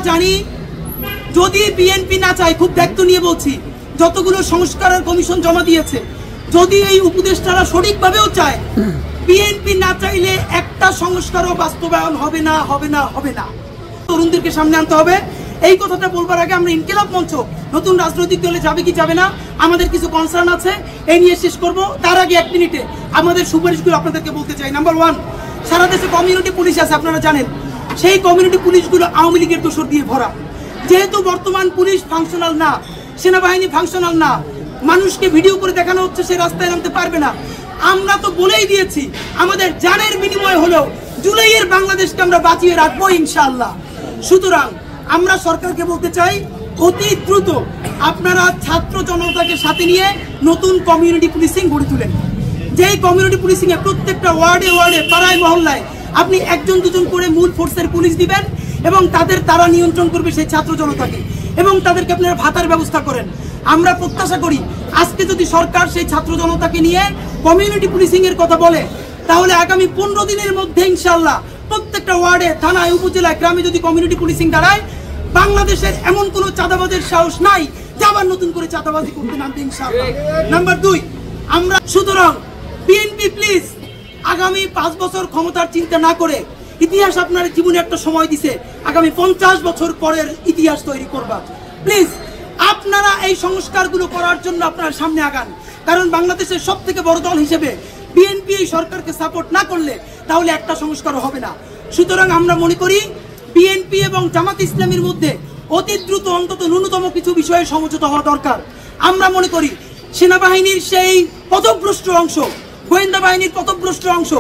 জানি যদি বিএনপি না চায়, খুব দায়িত্ব নিয়ে বলছি, যতগুলো সংস্কারের কমিশন জমা দিয়েছে, যদি এই উপদেষ্টারা সঠিকভাবেও চায়, বিএনপি না চাইলে একটা সংস্কারও বাস্তবায়ন হবে না, হবে না, হবে না। তরুণদেরকে সামনে আনতে হবে। এই কথাটা বলবার আগে আমরা ইনকিলাব মঞ্চ নতুন রাজনৈতিক দলে যাবে কি যাবে না, আমাদের কিছু কনসার্ন আছে, এই নিয়ে শেষ করব। তার আগে 1 মিনিটে আমাদের সুপারিশগুলো আপনাদেরকে বলতে চাই। নাম্বার 1, সারা দেশে কমিউনিটি পুলিশ আছে, আপনারা জানেন। সেই কমিউনিটি পুলিশগুলো আওয়ামী লীগের দোসর দিয়ে ভরা। যেহেতু বর্তমান পুলিশ ফাংশনাল না, সেনাবাহিনী ফাংশনাল না, মানুষকে ভিডিও করে দেখানো হচ্ছে সে রাস্তায় নামতে পারবে না। আমরা তো বলেই দিয়েছি আমাদের জানের বিনিময় হলেও জুলাইয়ের বাংলাদেশকে আমরা বাঁচিয়ে রাখবো ইনশাআল্লাহ। সুতরাং আমরা সরকারকে বলতে চাই, অতি দ্রুত আপনারা ছাত্র জনতাকে সাথে নিয়ে নতুন কমিউনিটি পুলিশিং গড়ে তুলেন। যেই কমিউনিটি পুলিশিং এ প্রত্যেকটা ওয়ার্ডে ওয়ার্ডে, পাড়ায় মহল্লায় আপনি 1-2 করে মূল ফোর্সের পুলিশ দিবেন এবং তারা নিয়ন্ত্রণ করবে সেই ছাত্র জনতাকে, এবং তাদেরকে আপনারা ভাতার ব্যবস্থা করেন। আমরা প্রত্যাশা করি আজকে যদি সরকার সেই ছাত্র জনতাকে নিয়ে কমিউনিটি পুলিশিং এর কথা বলে, তাহলে আগামী 15 দিনের মধ্যে ইনশাআল্লাহ প্রত্যেকটা ওয়ার্ডে, থানায়, উপজেলায়, গ্রামে যদি কমিউনিটি পুলিশিং দাঁড়ায়, বাংলাদেশের এমন কোনো চাঁদাবাজের সাহস নাই যে আবার নতুন করে চাঁদাবাজি করতে নামবে ইনশাআল্লাহ। নাম্বার 2, আমরা সুতরাং বিএনপি প্লিজ আগামী 5 বছর ক্ষমতার চিন্তা না করে, ইতিহাস আপনার জীবনে একটা সময় দিছে, আগামী 50 বছর পরের ইতিহাস তৈরি করবা। প্লিজ আপনারা এই সংস্কারগুলো করার জন্য আপনারা সামনে আগান, কারণ বাংলাদেশের সবথেকে বড় দল হিসেবে বিএনপি এই সরকারকে সাপোর্ট না করলে তাহলে একটা সংস্কারও হবে না। সুতরাং আমরা মনে করি বিএনপি এবং জামাত ইসলামীর মধ্যে অতি দ্রুত অন্তত ন্যূনতম কিছু বিষয়ে সমঝোতা হওয়া দরকার। আমরা মনে করি সেনাবাহিনীর সেই পথভ্রষ্ট অংশ, গোয়েন্দা বাহিনীর পথভ্রষ্ট অংশ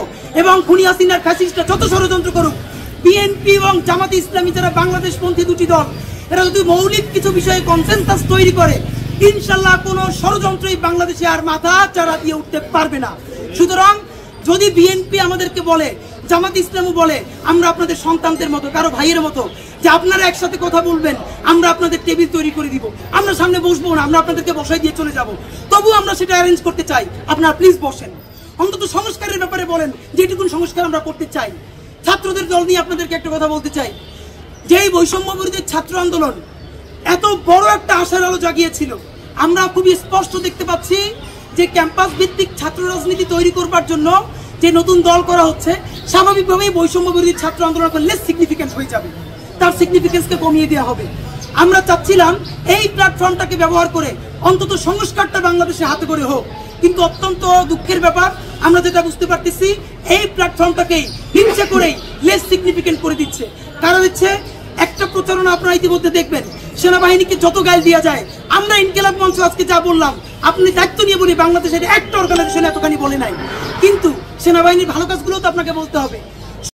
এবং খুনি হাসিনার ফ্যাসিস্টরা যত ষড়যন্ত্র করুক, বিএনপি এবং জামাত ইসলামী যারা বাংলাদেশপন্থী দুটি দল, এরা যদি মৌলিক কিছু বিষয়ে কনসেনসাস তৈরি করে, ইনশাল্লাহ কোনো ষড়যন্ত্রই বাংলাদেশে আর মাথা চাড়া দিয়ে উঠতে পারবে না। সুতরাং যদি বিএনপি আমাদেরকে বলে, জামাত ইসলামও বলে, আমরা আপনাদের সন্তানদের মতো, কারো ভাইয়ের মতো, যে আপনারা একসাথে কথা বলবেন, আমরা আপনাদের টেবিল তৈরি করে দিব, আমরা সামনে বসবো না, আমরা আপনাদেরকে বসাই দিয়ে চলে যাব, তবু আমরা সেটা অ্যারেঞ্জ করতে চাই, আপনারা প্লিজ বসেন। অন্তত সংস্কারের ব্যাপারে বলেন, যেটুকুন সংস্কার আমরা করতে চাই। ছাত্রদের দল নিয়ে আপনাদেরকে একটা কথা বলতে চাই, যেই বৈষম্য বিরোধী ছাত্র আন্দোলন এত বড় একটা আশার আলো জাগিয়েছিল, আমরা খুবই স্পষ্ট দেখতে পাচ্ছি যে ক্যাম্পাস ভিত্তিক ছাত্র রাজনীতি তৈরি করবার জন্য যে নতুন দল করা হচ্ছে, স্বাভাবিকভাবেই বৈষম্য বিরোধী ছাত্র আন্দোলন লেস সিগনিফিকেন্ট হয়ে যাবে, তার সিগনিফিকেন্সকে কমিয়ে দেওয়া হবে। আমরা চাচ্ছিলাম এই প্ল্যাটফর্মটাকে ব্যবহার করে অন্তত সংস্কারটা বাংলাদেশে হাতে করে হোক, কিন্তু অত্যন্ত দুঃখের ব্যাপার, আমরা যেটা বুঝতে পারতেছি এই প্ল্যাটফর্মটাকেই হিংসা করেই লেস সিগনিফিকেন্ট করে দিচ্ছে। কারণ হচ্ছে একটা প্রচারণা আপনারা ইতিমধ্যে দেখবেন, সেনাবাহিনীকে যত গাল দেওয়া যায়, আমরা ইনকিলাব মঞ্চ আজকে যা বললাম, আপনি দায়িত্ব নিয়ে বলি, বাংলাদেশের একটা অর্গানাইজেশন এতখানি বলে নাই, কিন্তু সেনাবাহিনীর ভালো কাজগুলো তো আপনাকে বলতে হবে।